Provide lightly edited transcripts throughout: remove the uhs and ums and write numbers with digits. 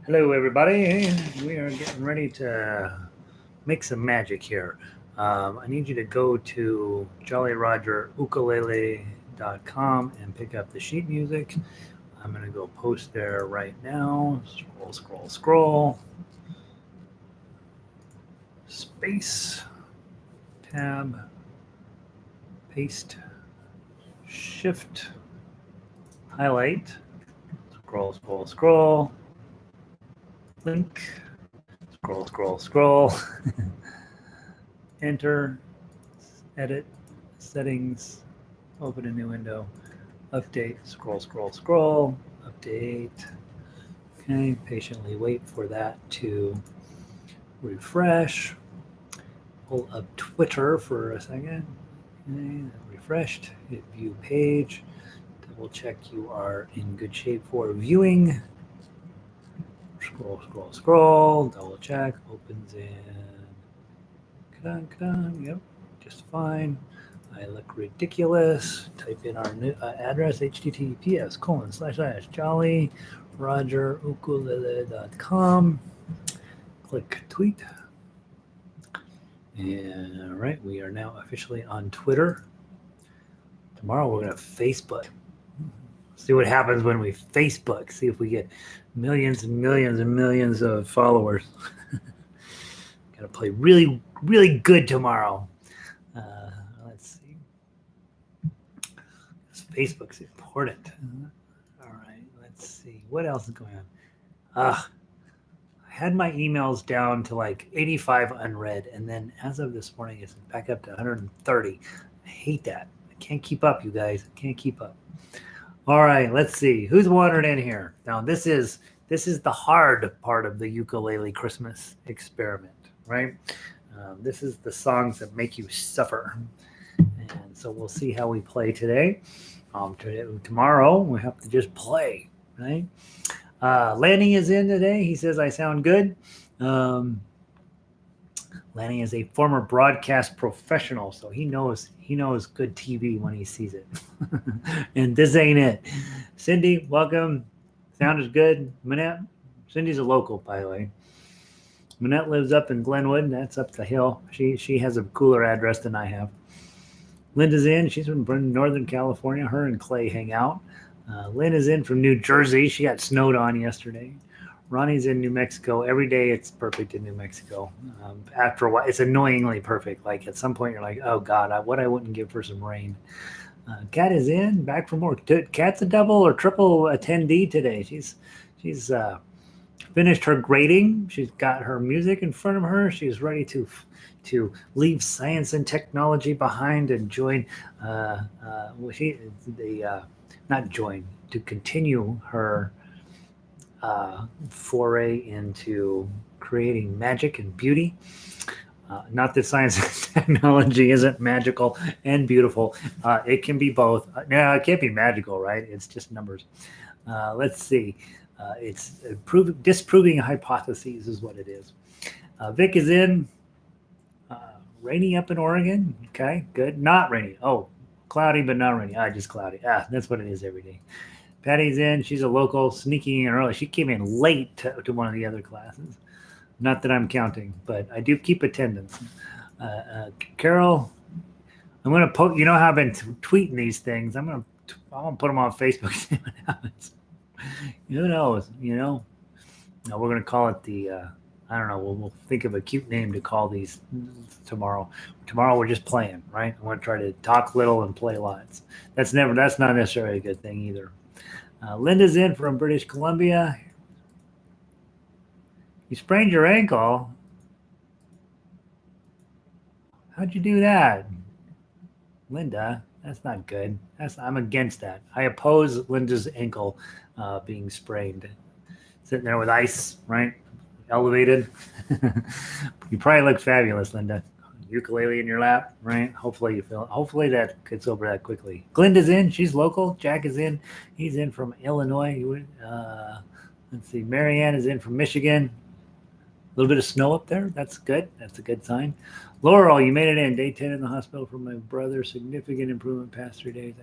Hello, everybody. We are getting ready to make some magic here. I need you to go to jollyrogerukulele.com and pick up the sheet music. I'm going to go post there right now. Scroll, scroll, scroll. Space, tab, paste, shift, highlight, scroll, scroll, scroll, link, scroll, scroll, scroll, enter, edit, settings, open a new window, update, scroll, scroll, scroll, update. Okay, patiently wait for that to refresh. Pull up Twitter for a second. Okay, refreshed, hit view page. Double check you are in good shape for viewing. Scroll, scroll, scroll, double check, opens in. Yep, just fine. I look ridiculous. Type in our new address, https://jollyrogerukulele.com. Click tweet. And all right, we are now officially on Twitter. Tomorrow we're going to Facebook. See what happens when we Facebook. See if we get millions and millions and millions of followers. Got to play really, really good tomorrow. Let's see. Facebook's important. All right, let's see. What else is going on? I had my emails down to like 85 unread, and then as of this morning, it's back up to 130. I hate that. I can't keep up, you guys. I can't keep up. All right, let's see. Who's wandered in here? Now, this is the hard part of the ukulele Christmas experiment, right? This is the songs that make you suffer. And so we'll see how we play today. Tomorrow, we have to just play, right? Lanny is in today. He says, I sound good. Lanny is a former broadcast professional, so he knows good TV when he sees it. And this ain't it. Cindy, welcome. Sound is good. Manette, Cindy's a local, by the way. Manette lives up in Glenwood. That's up the hill. She has a cooler address than I have. Linda's in. She's from Northern California. Her and Clay hang out. Lynn is in from New Jersey. She got snowed on yesterday. Ronnie's in New Mexico. Every day it's perfect in New Mexico. After a while, it's annoyingly perfect. Like at some point, you're like, oh God, what I wouldn't give for some rain. Kat is in, back from work. Kat's a double or triple attendee today. She's finished her grading. She's got her music in front of her. She's ready to leave science and technology behind and join. To continue her foray into creating magic and beauty. Not that science and technology isn't magical and beautiful. It can be both. No, it can't be magical, right? It's just numbers. Let's see. It's disproving hypotheses is what it is. Vic is in. Rainy up in Oregon. Okay, good. Not rainy. Oh, cloudy, but not rainy. Just cloudy. That's what it is every day. Patty's in. She's a local, sneaking in early. She came in late to one of the other classes. Not that I'm counting, but I do keep attendance. Carol, I'm going to post. You know how I've been tweeting these things. I'm going to put them on Facebook. See what happens. Who knows? No, we're going to call it the. I don't know. We'll think of a cute name to call these tomorrow. Tomorrow we're just playing, right? I want to try to talk little and play lots. That's not necessarily a good thing either. Linda's in from British Columbia. You sprained your ankle. How'd you do that? Linda, that's not good. I'm against that. I oppose Linda's ankle being sprained. Sitting there with ice, right? Elevated. You probably look fabulous, Linda. Ukulele in your lap, right? Hopefully that gets over that quickly. Glinda's in. She's local. Jack is in. He's in from Illinois. Let's see. Marianne is in from Michigan. A little bit of snow up there. That's good. That's a good sign. Laurel, you made it in. Day 10 in the hospital for my brother. Significant improvement past 3 days.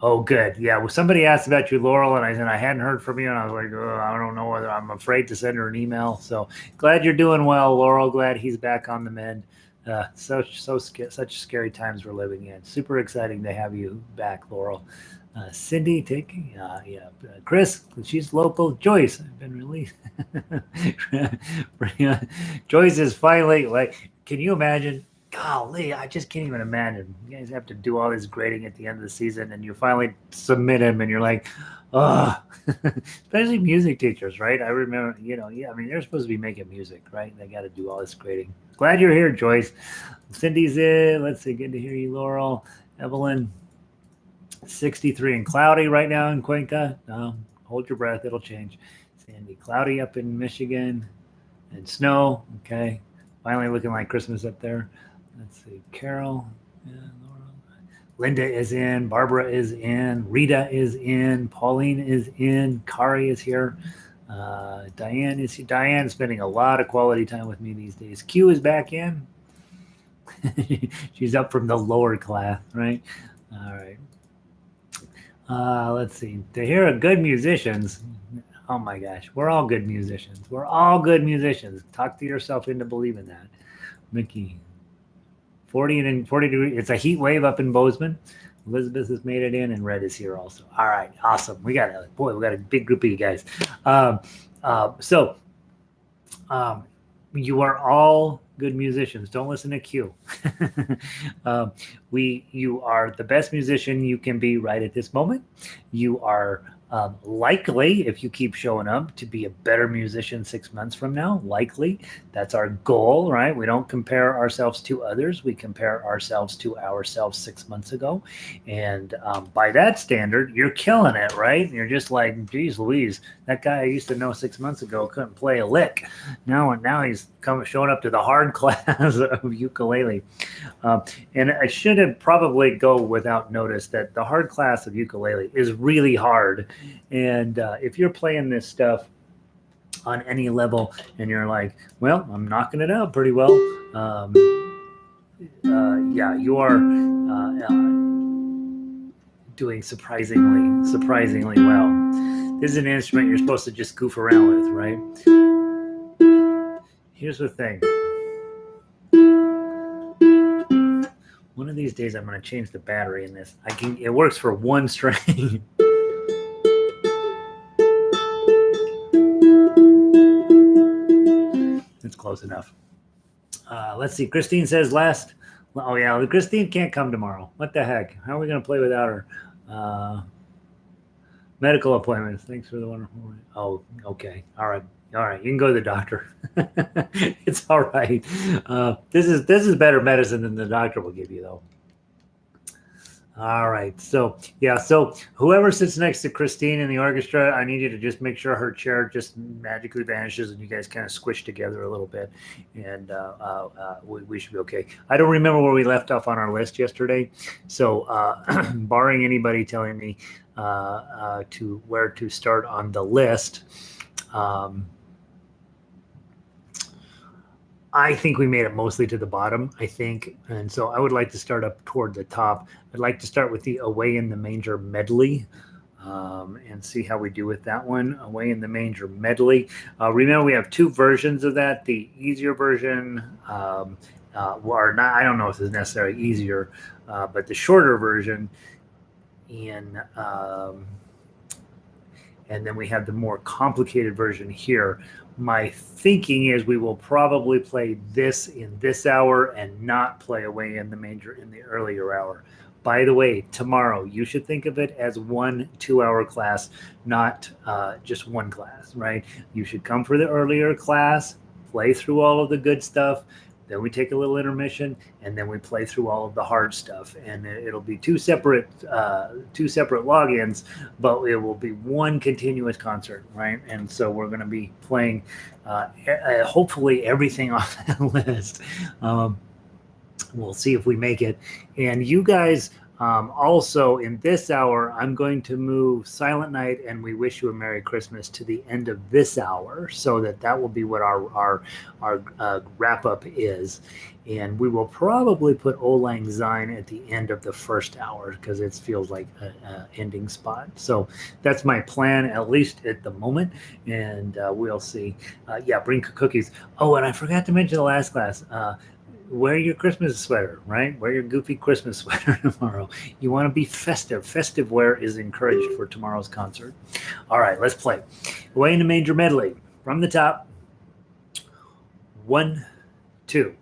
Oh, good. Yeah. Well, somebody asked about you, Laurel, and I said I hadn't heard from you, and I was like, oh, I don't know whether I'm afraid to send her an email. So glad you're doing well, Laurel. Glad he's back on the mend. Such scary times we're living in. Super exciting to have you back, Laurel. Cindy, taking yeah, Chris, she's local. Joyce, I've been released. Joyce is finally like. Can you imagine? Golly, I just can't even imagine. You guys have to do all this grading at the end of the season, and you finally submit them, and you're like, oh, especially music teachers, right? I remember, yeah, I mean, they're supposed to be making music, right? They got to do all this grading. Glad you're here, Joyce. Cindy's in. Let's see. Good to hear you, Laurel. Evelyn, 63 and cloudy right now in Cuenca. Hold your breath. It'll change. Sandy, cloudy up in Michigan and snow. Okay. Finally looking like Christmas up there. Let's see. Carol. Yeah, Laura. Linda is in. Barbara is in. Rita is in. Pauline is in. Kari is here. Diane is here. Diane's spending a lot of quality time with me these days. Q is back in. She's up from the lower class, right? All right. Let's see. To hear good musicians. Oh my gosh, we're all good musicians. We're all good musicians. Talk to yourself into believing that. Mickey, 40 degrees. It's a heat wave up in Bozeman. Elizabeth has made it in, and Red is here also. All right, awesome. We got a big group of you guys. So you are all good musicians. Don't listen to Q. You are the best musician you can be right at this moment. You are likely, if you keep showing up, to be a better musician 6 months from now. Likely. That's our goal, right? We don't compare ourselves to others. We compare ourselves to ourselves 6 months ago. And by that standard, you're killing it, right? And you're just like, geez Louise, that guy I used to know 6 months ago couldn't play a lick. Now he's showing up to the hard class of ukulele. And I should have probably go without notice that the hard class of ukulele is really hard. And if you're playing this stuff on any level and you're like, well, I'm knocking it out pretty well, yeah, you are doing surprisingly well. This is an instrument you're supposed to just goof around with, right? Here's the thing. One of these days I'm going to change the battery in this. It works for one string. It's close enough. Let's see. Christine says last. Oh yeah, Christine can't come tomorrow. What the heck? How are we going to play without her? Medical appointments. Thanks for the wonderful. Oh, okay. All right. You can go to the doctor. It's all right. This is better medicine than the doctor will give you, though. All right. So whoever sits next to Christine in the orchestra, I need you to just make sure her chair just magically vanishes and you guys kind of squish together a little bit, and we should be okay. I don't remember where we left off on our list yesterday, so barring anybody telling me to where to start on the list, I think we made it mostly to the bottom, I think. And so I would like to start up toward the top. I'd like to start with the Away in the Manger medley and see how we do with that one. Away in the Manger medley. Remember, we have two versions of that. The easier version, or not, I don't know if this is necessarily easier, but the shorter version and then we have the more complicated version here. My thinking is we will probably play this in this hour and not play Away in the Manger in the earlier hour. By the way, tomorrow, you should think of it as 1 2-hour class, not just one class, right? You should come for the earlier class, play through all of the good stuff, then we take a little intermission, and then we play through all of the hard stuff. And it'll be two separate logins, but it will be one continuous concert, right? And so we're going to be playing hopefully everything on that list. We'll see if we make it. And you guys, Also, in this hour, I'm going to move Silent Night and We Wish You a Merry Christmas to the end of this hour, so that will be what our wrap up is. And we will probably put Old Lang Syne at the end of the first hour because it feels like an ending spot. So that's my plan, at least at the moment. And we'll see. Yeah, bring cookies. Oh, and I forgot to mention the last class. Wear your Christmas sweater, right? Wear your goofy Christmas sweater tomorrow. You want to be festive. Festive wear is encouraged for tomorrow's concert. All right, let's play. Away in the major medley. From the top. 1, 2.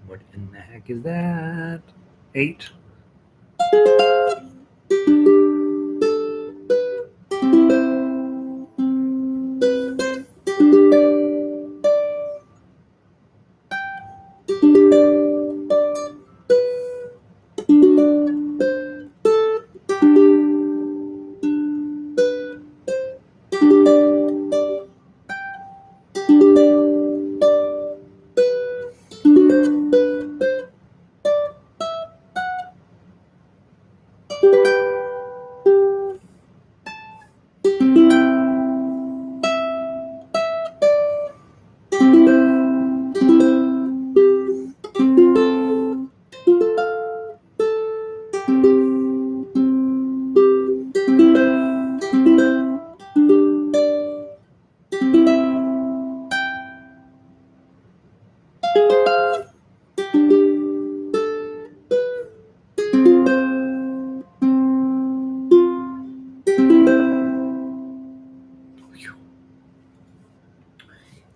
What in the heck is that? 8.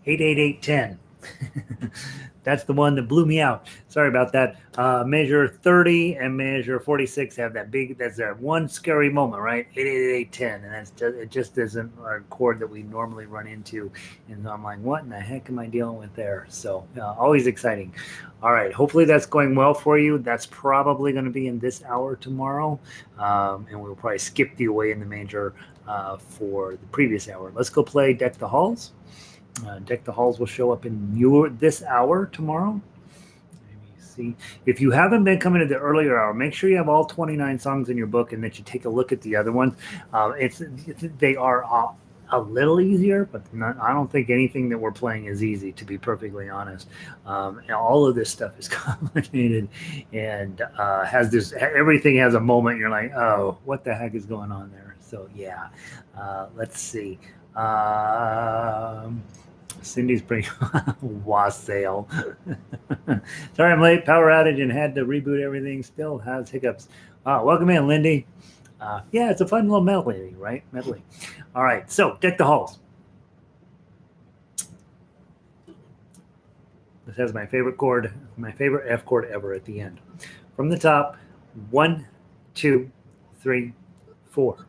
Eight, 8, 8, 10. That's the one that blew me out. Sorry about that. Measure 30 and measure 46 have that's that one scary moment, right? 8, 8, 8, 10. And it just isn't a chord that we normally run into. And I'm like, what in the heck am I dealing with there? So always exciting. All right. Hopefully that's going well for you. That's probably going to be in this hour tomorrow. And we'll probably skip the Away in the Major for the previous hour. Let's go play Deck the Halls. Deck the Halls will show up in this hour tomorrow. Let me see. If you haven't been coming to the earlier hour, make sure you have all 29 songs in your book and that you take a look at the other ones. They are a little easier, but I don't think anything that we're playing is easy, to be perfectly honest. All of this stuff is complicated and everything has a moment. You're like, oh, what the heck is going on there? So yeah, let's see. Cindy's pretty wassail. Sorry I'm late. Power outage and had to reboot everything. Still has hiccups. Welcome in, Lindy. Yeah, it's a fun little medley, right? Medley. All right, so Deck the Halls. This has my favorite chord, my favorite F chord ever at the end. From the top, 1, 2, 3, 4.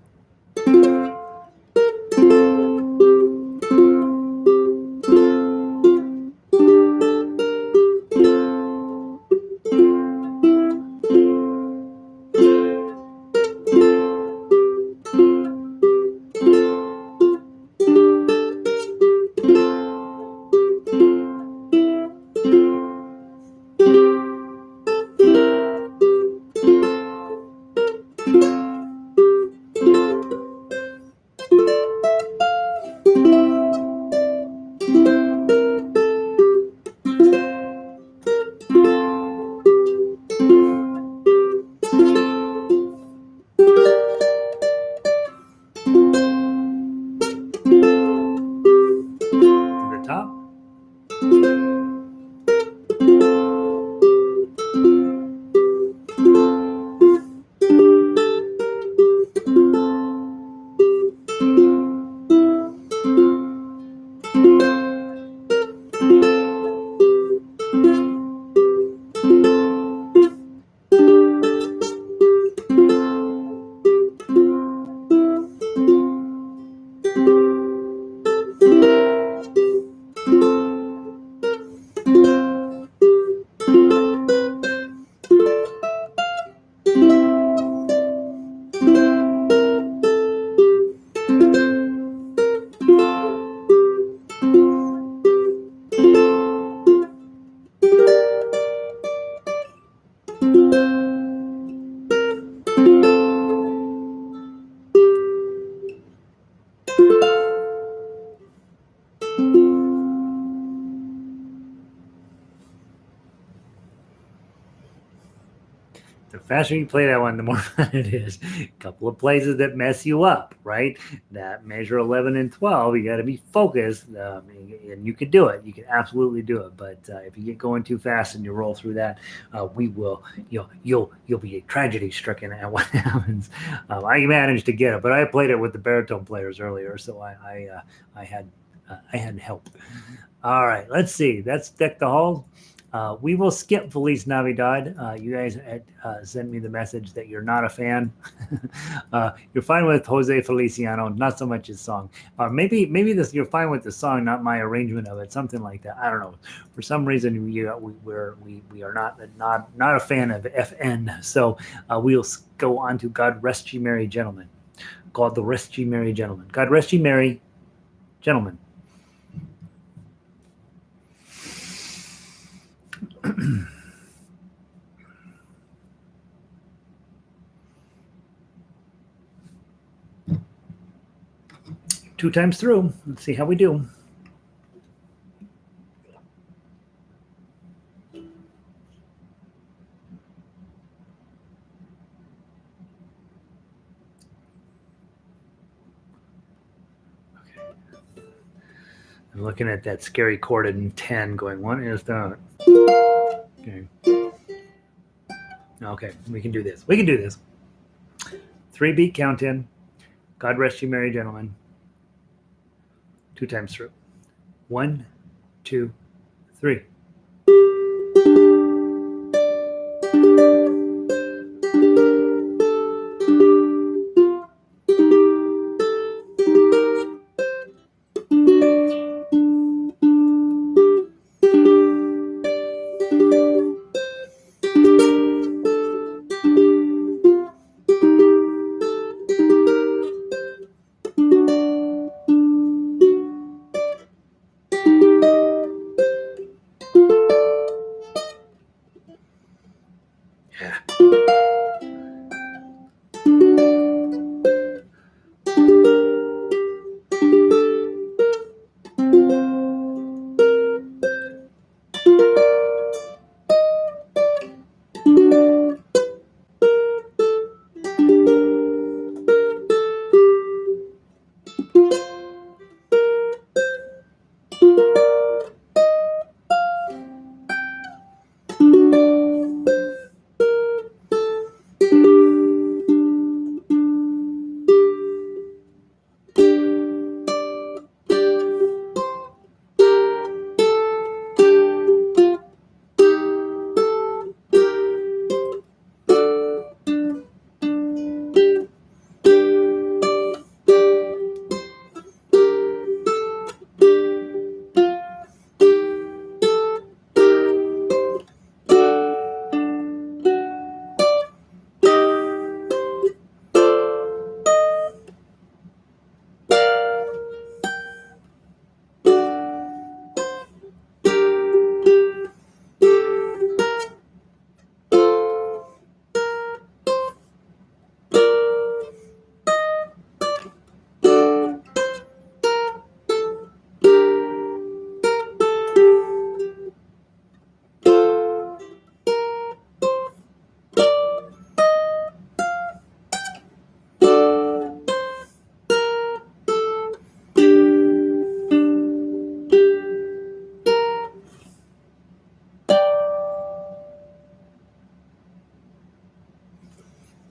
The faster you play that one, the more fun it is. A couple of places that mess you up, right? That measure 11 and 12, you got to be focused, and you can do it. You can absolutely do it. But if you get going too fast and you roll through that, we will, you'll be tragedy stricken at what happens. I managed to get it, but I played it with the baritone players earlier, so I had help. All right, let's see. That's Deck the Halls. We will skip Feliz Navidad. You guys had sent me the message that you're not a fan. You're fine with Jose Feliciano, not so much his song. Maybe this you're fine with the song, not my arrangement of it, something like that. I don't know. For some reason, we are not a fan of FN. So we'll go on to God Rest Ye Merry Gentlemen. God Rest Ye Merry Gentlemen. God Rest Ye Merry Gentlemen. Two times through. Let's see how we do. I'm looking at that scary chord in 10 going, what is that? Okay, we can do this. We can do this. 3-beat count in. God Rest You Merry Gentlemen. Two times through. 1, 2, 3.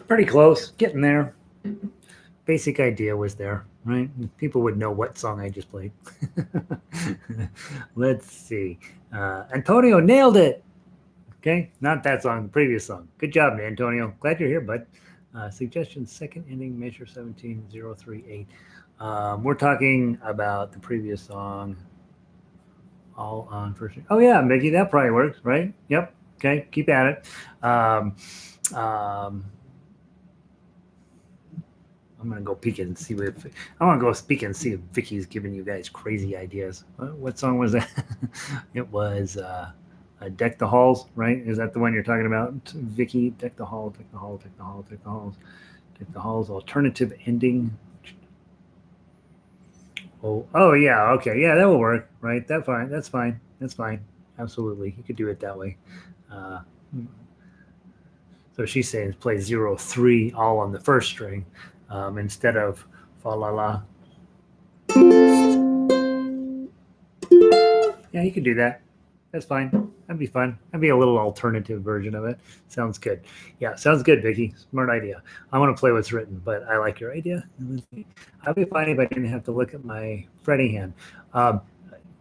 Pretty close. Getting there. Basic idea was there, right? People would know what song I just played. Let's see. Antonio nailed it. Okay, not that song, the previous song. Good job, Antonio. Glad you're here, bud. Suggestion: second ending, measure 17038. We're talking about the previous song. All on first. Oh yeah, Mickey, that probably works, right? Yep. Okay, keep at it. I'm gonna go peek and see if I want to go speak and see if Vicky's giving you guys crazy ideas. What song was that? It was Deck the Halls, right? Is that the one you're talking about, Vicky? Deck the Hall, Deck the Hall, Deck the Hall, Deck the Halls, Deck the Halls. Alternative ending. Oh yeah, okay, yeah, that will work, right? That's fine. That's fine. Absolutely, you could do it that way. So she's saying play 0, 3 all on the first string instead of fa la la. Yeah, you can do that. That's fine. That'd be fun. That'd be a little alternative version of it. Sounds good. Yeah, sounds good, Vicky. Smart idea. I want to play what's written, but I like your idea. I'd be fine if I didn't have to look at my fretting hand. Um,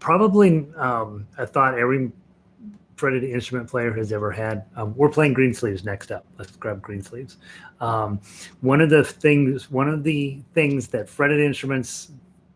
Probably, I thought every fretted instrument player has ever had. We're playing Greensleeves next up. Let's grab Greensleeves. One of the things that fretted instruments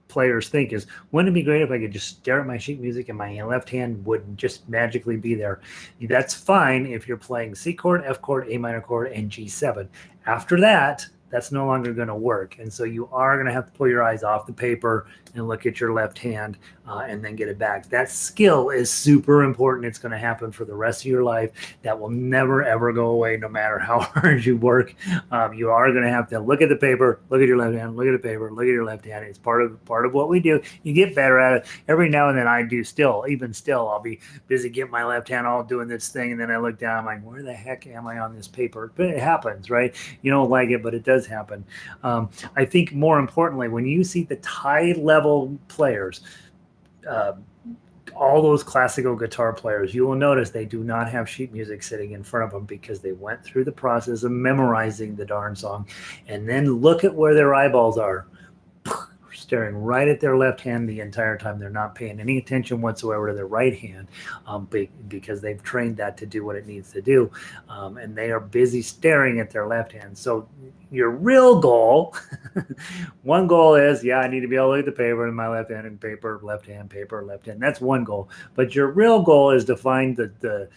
players think is, wouldn't it be great if I could just stare at my sheet music and my left hand would just magically be there? That's fine if you're playing C chord, F chord, A minor chord, and G7. After that, that's no longer going to work. And so you are going to have to pull your eyes off the paper and look at your left hand and then get it back. That skill is super important. It's going to happen for the rest of your life. That will never, ever go away, no matter how hard you work. You are going to have to look at the paper, look at your left hand, look at the paper, look at your left hand. It's part of what we do. You get better at it. Every now and then I do still, even still, I'll be busy getting my left hand all doing this thing. And then I look down, I'm like, where the heck am I on this paper? But it happens, right? You don't like it, but it does happen. I think more importantly, when you see the high level players, all those classical guitar players, you will notice they do not have sheet music sitting in front of them because they went through the process of memorizing the darn song. And then look at where their eyeballs are, staring right at their left hand the entire time. They're not paying any attention whatsoever to their right hand because they've trained that to do what it needs to do. And they are busy staring at their left hand. So your real goal, one goal is, I need to be able to look at the paper in my left hand and paper, left hand, paper, left hand. That's one goal. But your real goal is to find the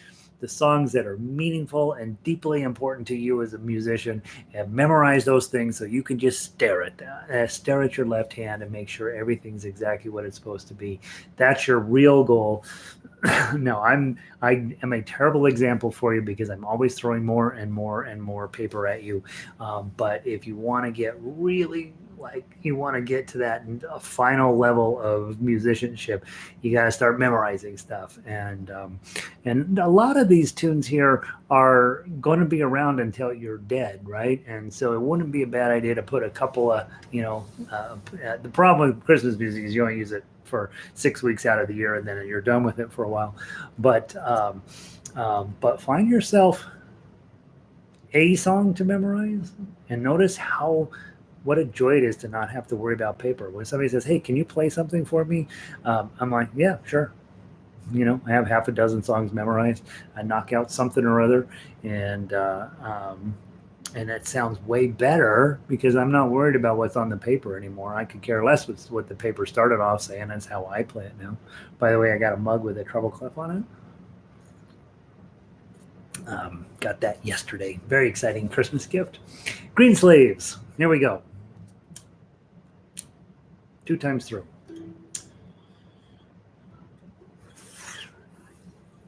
songs that are meaningful and deeply important to you as a musician, and memorize those things so you can just stare at your left hand and make sure everything's exactly what it's supposed to be. That's your real goal. No, I am a terrible example for you because I'm always throwing more and more and more paper at you. But if you want to get really you want to get to that final level of musicianship, you got to start memorizing stuff. And a lot of these tunes here are going to be around until you're dead, right? And so it wouldn't be a bad idea to put a couple of, the problem with Christmas music is you only use it for 6 weeks out of the year and then you're done with it for a while. But find yourself a song to memorize and notice what a joy it is to not have to worry about paper. When somebody says, hey, can you play something for me? I'm like, yeah, sure. I have half a dozen songs memorized. I knock out something or other, and it sounds way better because I'm not worried about what's on the paper anymore. I could care less what the paper started off saying. That's how I play it now. By the way, I got a mug with a treble clef on it. Got that yesterday. Very exciting Christmas gift. Greensleeves. Here we go. 2 times through.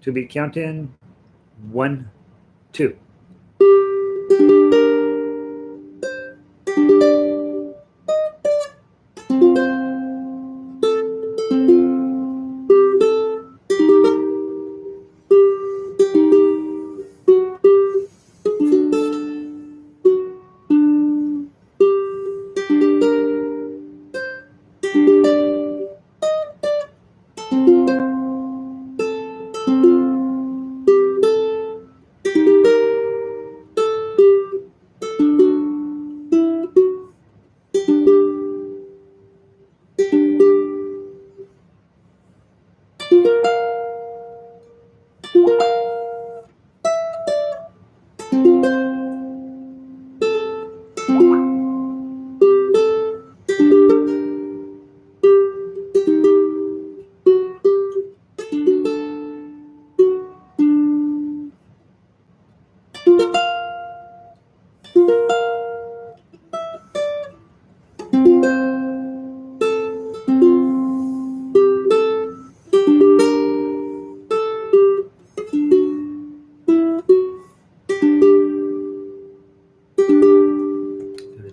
To be count in 1, 2.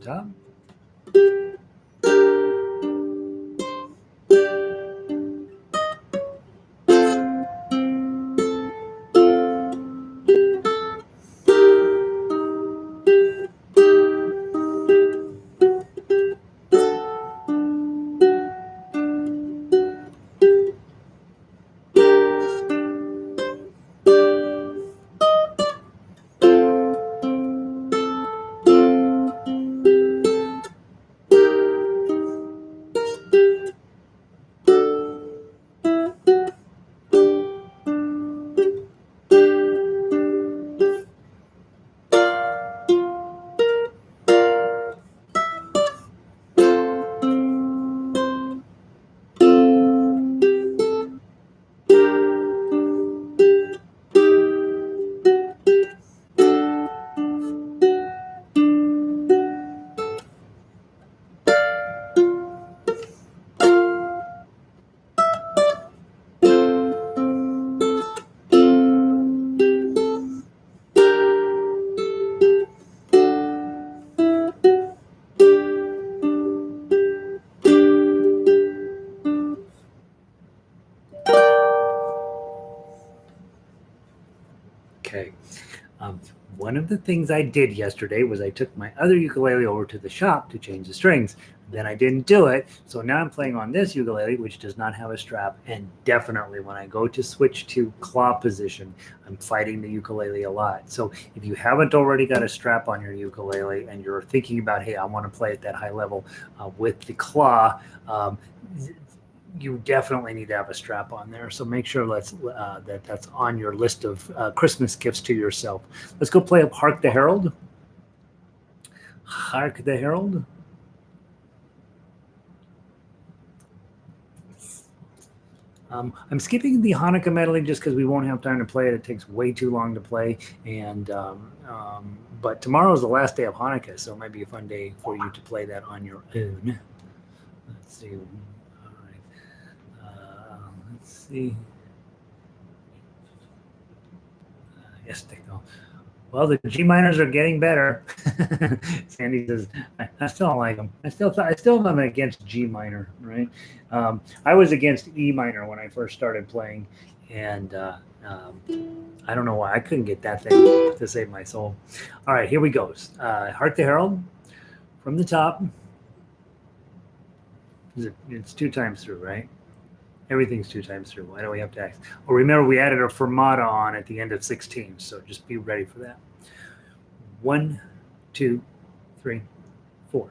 Top. one of the things I did yesterday was I took my other ukulele over to the shop to change the strings. Then I didn't do it, so now I'm playing on this ukulele, which does not have a strap. And definitely, when I go to switch to claw position, I'm fighting the ukulele a lot. So if you haven't already got a strap on your ukulele and you're thinking about, hey, I want to play at that high level with the claw, you definitely need to have a strap on there. So make sure that's on your list of Christmas gifts to yourself. Let's go play up Hark the Herald. Hark the Herald. I'm skipping the Hanukkah medley just because we won't have time to play it. It takes way too long to play, and but tomorrow is the last day of Hanukkah, so it might be a fun day for you to play that on your own. Let's see. All right. Let's see. Yes, techno. Well, the G minors are getting better. Sandy says, I still don't like them. I still am against G minor, right? I was against E minor when I first started playing, and I don't know why I couldn't get that thing to save my soul. All right, here we go. Hark the Herald from the top. It's 2 times through, right? Everything's 2 times through. Why do we have to ask? Well, remember, we added a fermata on at the end of 16, so just be ready for that. 1, 2, 3, 4.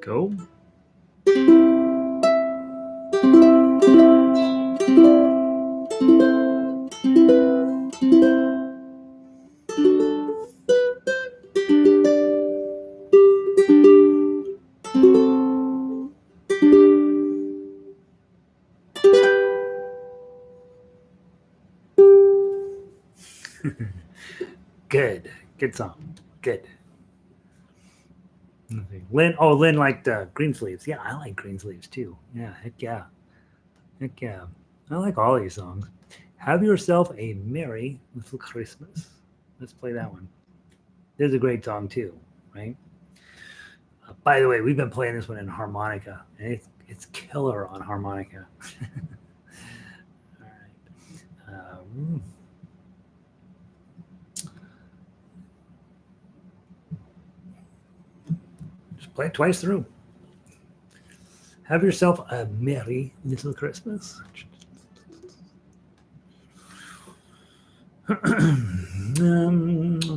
Go. Good song. Good. Lynn, Lynn liked green sleeves. Yeah, I like green sleeves too. Yeah, heck yeah. Heck yeah. I like all these songs. Have yourself a merry little Christmas. Let's play that one. This is a great song too, right? By the way, we've been playing this one in harmonica, and it's killer on harmonica. All right. Just play it twice through. Have yourself a merry little Christmas.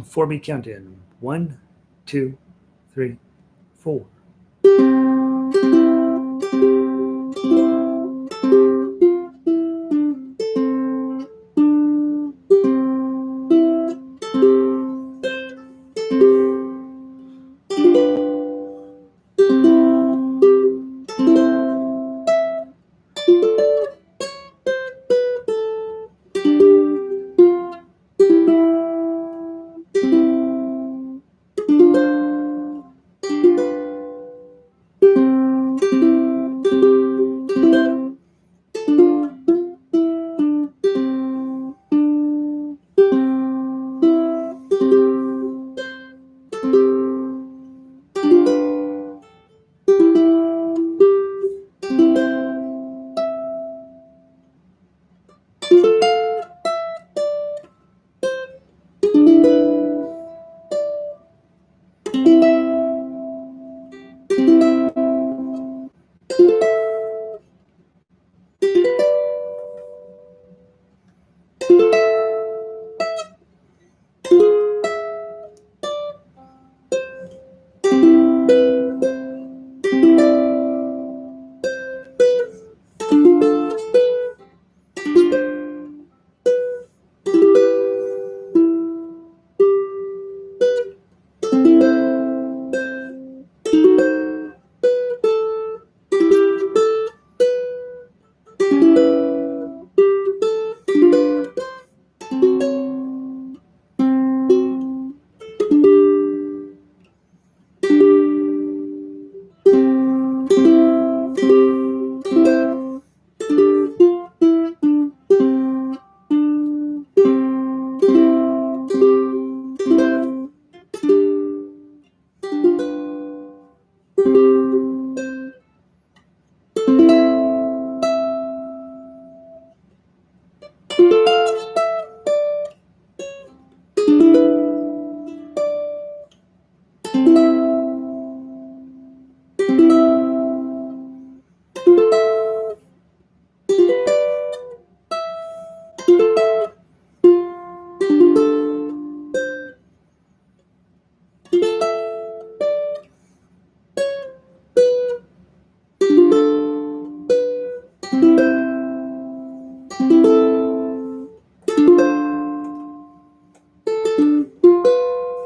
For me, count in 1, 2, 3, 4. To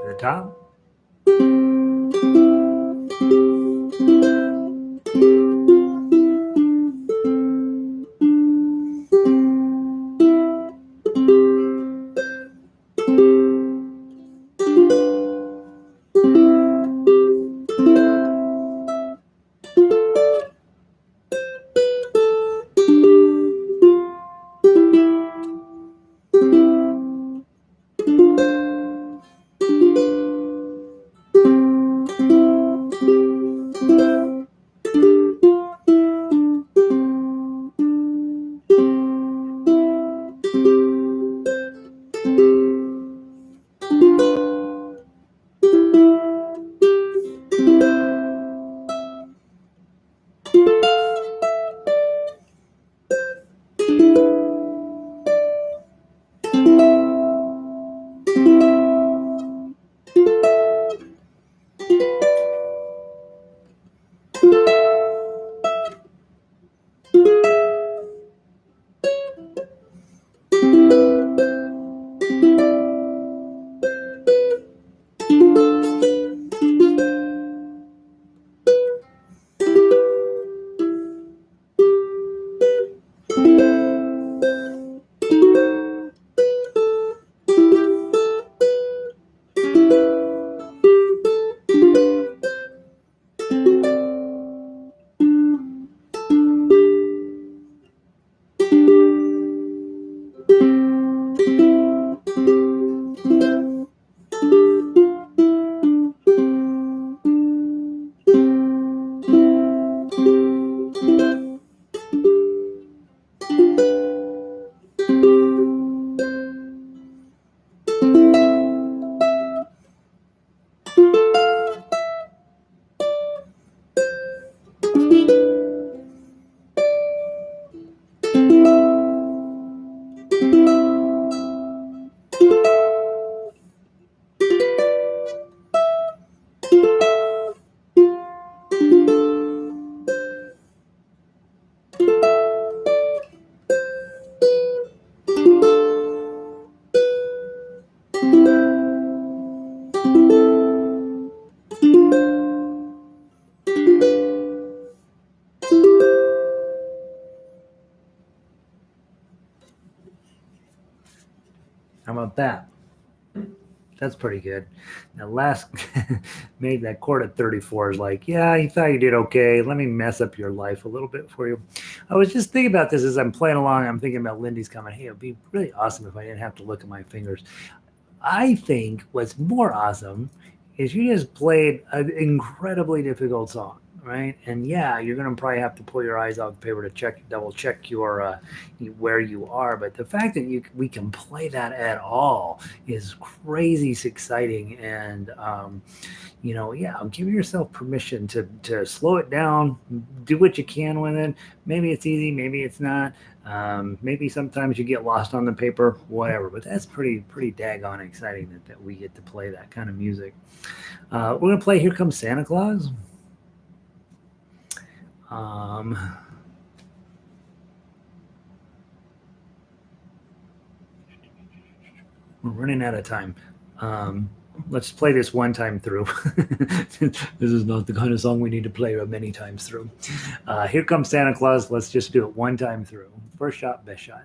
the top. about that? That's pretty good. Now, last made that chord at 34 is like, yeah, you thought you did okay. Let me mess up your life a little bit for you. I was just thinking about this as I'm playing along. I'm thinking about Lindy's comment. Hey, it'd be really awesome if I didn't have to look at my fingers. I think what's more awesome is you just played an incredibly difficult song, right? And yeah, you're going to probably have to pull your eyes off the paper to double check your where you are. But the fact that we can play that at all is crazy exciting. And yeah, give yourself permission to slow it down, do what you can with it. Maybe it's easy, maybe it's not. Maybe sometimes you get lost on the paper, whatever. But that's pretty daggone exciting that we get to play that kind of music. We're gonna play "Here Comes Santa Claus." We're running out of time. Let's play this one time through. This is not the kind of song we need to play many times through. Here Comes Santa Claus. Let's just do it one time through. First shot, best shot.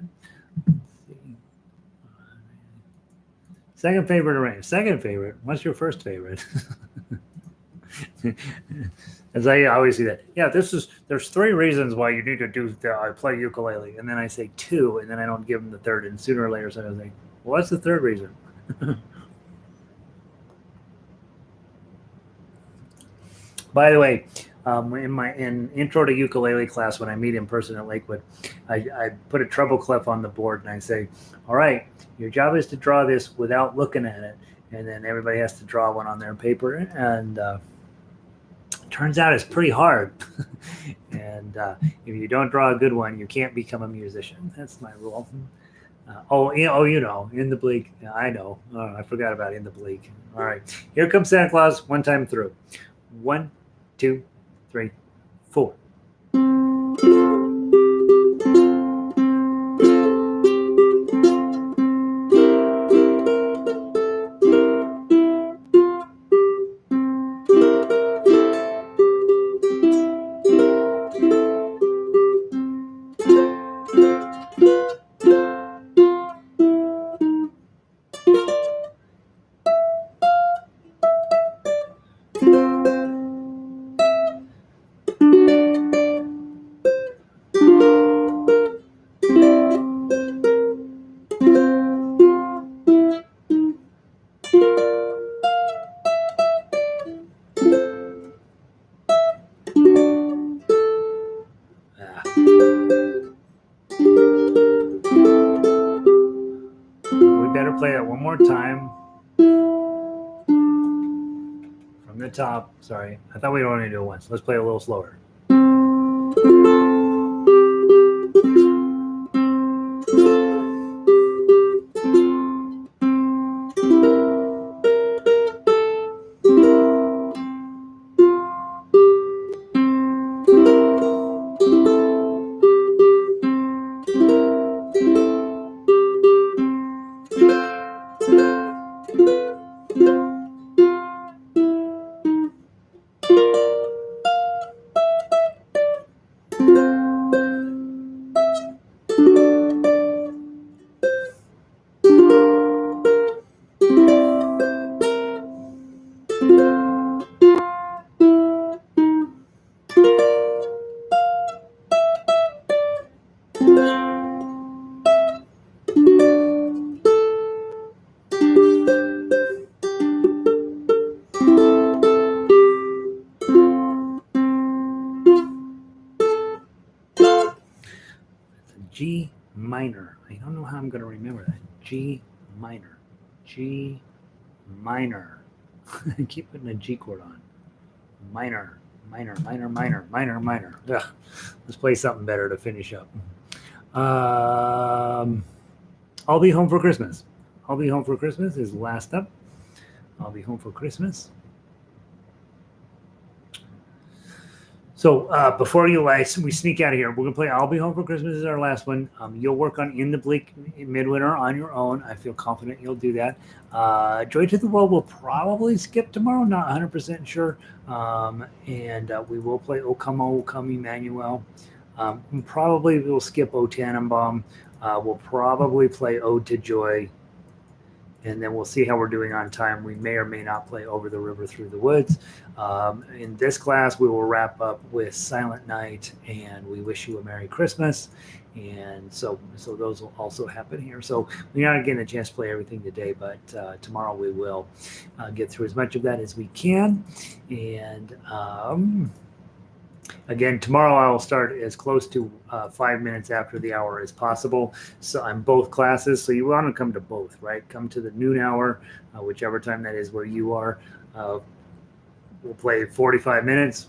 Second favorite arrangement. Second favorite. What's your first favorite? As I always see that. Yeah, there's 3 reasons why you need to I play ukulele, and then I say 2, and then I don't give them the third, and sooner or later so I was like, well, what's the third reason? By the way, in intro to ukulele class, when I meet in person at Lakewood, I put a treble clef on the board and I say, all right, your job is to draw this without looking at it. And then everybody has to draw one on their paper. And turns out it's pretty hard. And if you don't draw a good one, you can't become a musician. That's my rule. In the bleak. Yeah, I know. Oh, I forgot about in the bleak. All right. Here comes Santa Claus one time through. 1, 2, 3, 4. Play that one more time from the top. Sorry, I thought we only do it once. Let's play a little slower. G minor. I don't know how I'm going to remember that. G minor. G minor. I keep putting a G chord on. Minor. Minor. Ugh. Let's play something better to finish up. I'll Be Home for Christmas. I'll Be Home for Christmas is last up. I'll Be Home for Christmas. So before we sneak out of here, we're going to play I'll Be Home for Christmas is our last one. You'll work on In the Bleak Midwinter on your own. I feel confident you'll do that. Joy to the World will probably skip tomorrow, not 100% sure. And we will play O Come Emmanuel. Probably we'll skip O Tannenbaum. We'll probably play Ode to Joy. and then we'll see how we're doing on time. We may or may not play Over the River Through the Woods. In this class, we will wrap up with Silent Night and We Wish You a Merry Christmas. And so those will also happen here. So we're not getting a chance to play everything today, but tomorrow we will get through as much of that as we can. And again, tomorrow I will start as close to 5 minutes after the hour as possible. So on both classes. So you want to come to both, right? Come to the noon hour, whichever time that is where you are. We'll play 45 minutes,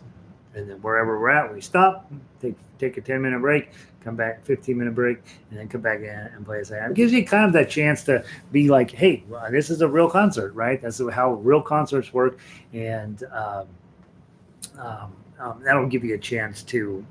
and then wherever we're at, we stop, take a 10-minute break, come back, 15-minute break, and then come back in and play a second. It gives you kind of that chance to be like, hey, this is a real concert, right? That's how real concerts work, and that'll give you a chance to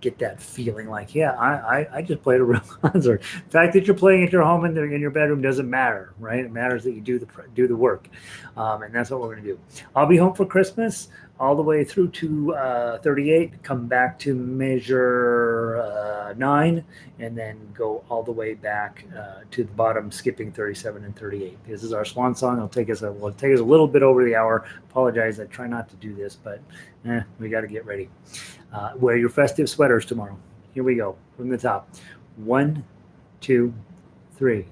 get that feeling like, yeah, I just played a real concert. The fact that you're playing at your home in your bedroom doesn't matter, right? It matters that you do the work, and that's what we're going to do. I'll be home for Christmas all the way through to 38, come back to measure 9, and then go all the way back to the bottom, skipping 37 and 38. This is our swan song. It'll take us a little bit over the hour. Apologize, I try not to do this, but we got to get ready. Wear your festive sweaters tomorrow. Here we go from the top. 1, 2, 3.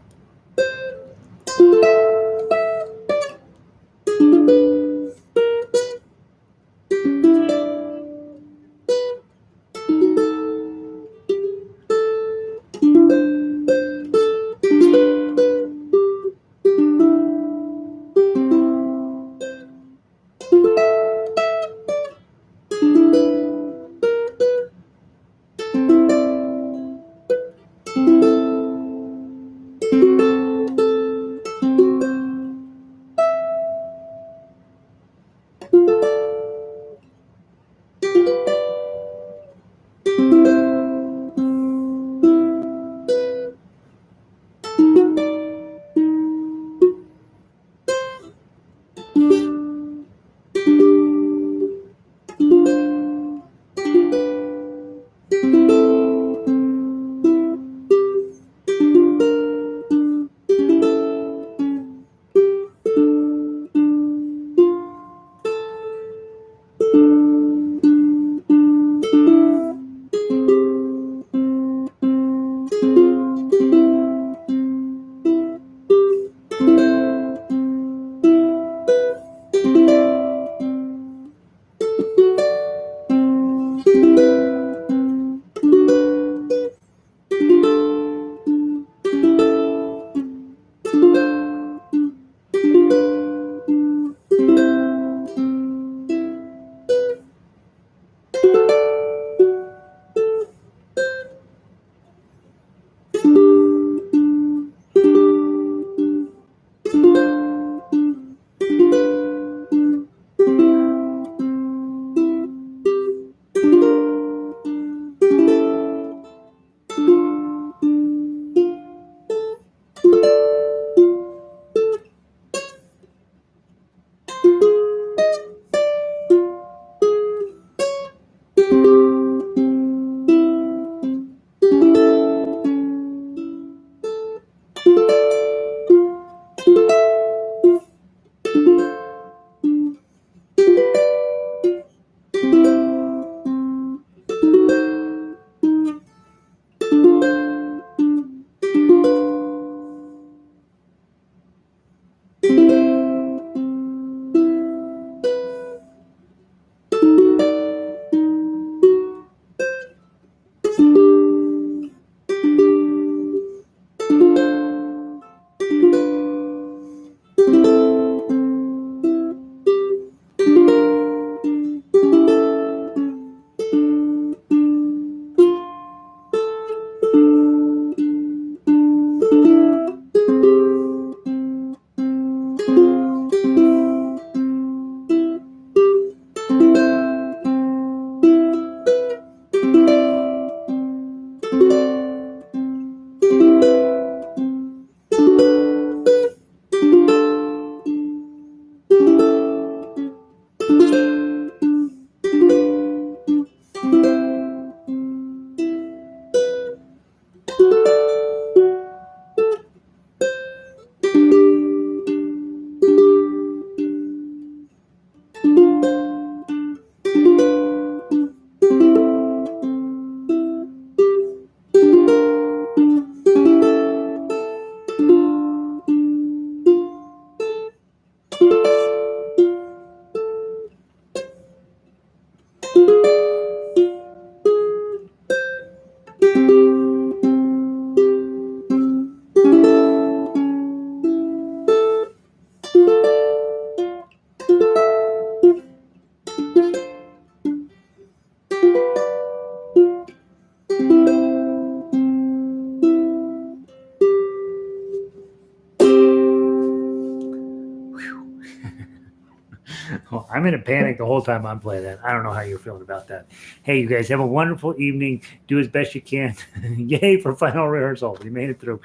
I'm in a panic the whole time I'm playing that. I don't know how you're feeling about that. Hey, you guys have a wonderful evening. Do as best you can. Yay for final rehearsal. We made it through.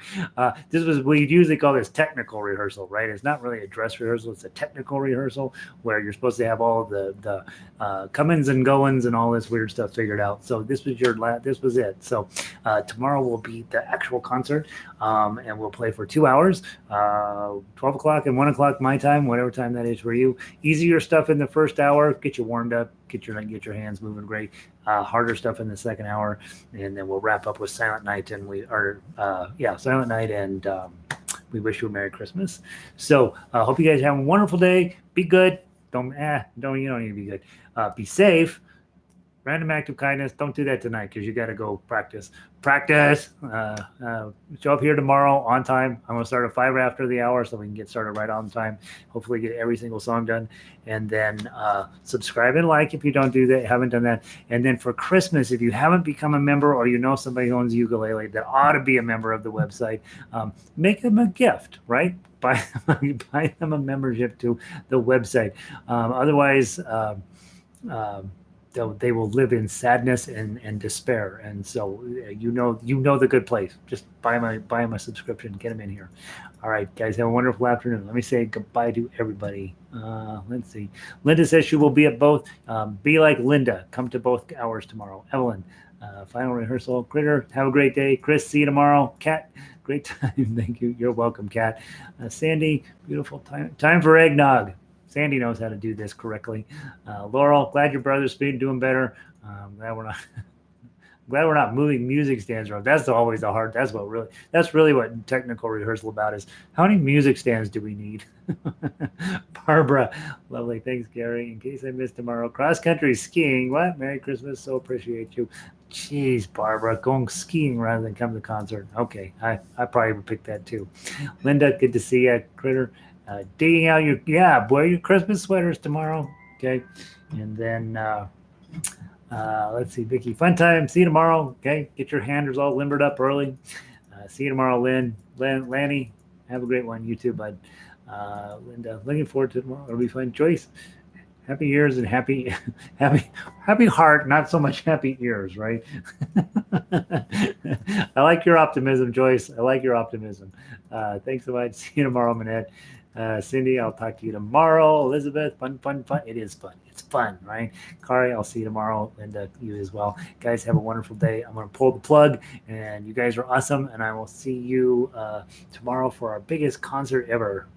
This was, we usually call this technical rehearsal, right? It's not really a dress rehearsal. It's a technical rehearsal where you're supposed to have all of the comings and goings and all this weird stuff figured out. So this was this was it. So tomorrow will be the actual concert, and we'll play for 2 hours, 12 o'clock and 1 o'clock my time, whatever time that is for you. Easier stuff in the first hour, get you warmed up, get your hands moving great. Harder stuff in the second hour, and then we'll wrap up with Silent Night, and Silent Night, and we wish you a Merry Christmas. So hope you guys have a wonderful day. Be good. Don't you don't need to be good. Be safe. Random act of kindness. Don't do that tonight because you got to go practice. Show up here tomorrow on time. I'm going to start at 5 after the hour so we can get started right on time. Hopefully get every single song done. And then subscribe and like if you don't do that, haven't done that. And then for Christmas, if you haven't become a member or you know somebody who owns a ukulele that ought to be a member of the website, make them a gift, right? Buy them a membership to the website. Otherwise, they will live in sadness and despair. And so you know the good place. Just buy them a subscription, get them in here. All right, guys, have a wonderful afternoon. Let me say goodbye to everybody. Let's see. Linda says she will be at both. Be like Linda. Come to both hours tomorrow. Evelyn, final rehearsal. Critter, have a great day. Chris, see you tomorrow. Kat, great time. Thank you. You're welcome, Kat. Sandy, beautiful time for eggnog. Sandy knows how to do this correctly. Laurel, glad your brother's doing better. Glad we're not moving music stands around. That's always the hard. That's really what technical rehearsal about is. How many music stands do we need? Barbara, lovely. Thanks, Gary. In case I miss tomorrow, cross country skiing. What? Merry Christmas. So appreciate you. Jeez, Barbara, going skiing rather than come to the concert. Okay, I probably would pick that too. Linda, good to see you. Critter. Digging out wear your Christmas sweaters tomorrow. Okay. And then let's see, Vicky, fun time. See you tomorrow. Okay. Get your handers all limbered up early. See you tomorrow, Lanny. Have a great one. You too, bud. Linda, looking forward to tomorrow. It'll be fun. Joyce, happy ears and happy heart, not so much happy ears, right? I like your optimism, Joyce. I like your optimism. Thanks so much. See you tomorrow, Manette. Cindy, I'll talk to you tomorrow. Elizabeth, fun. It is fun. It's fun, right? Kari, I'll see you tomorrow. Linda, you as well. Guys, have a wonderful day. I'm going to pull the plug, and you guys are awesome, and I will see you tomorrow for our biggest concert ever.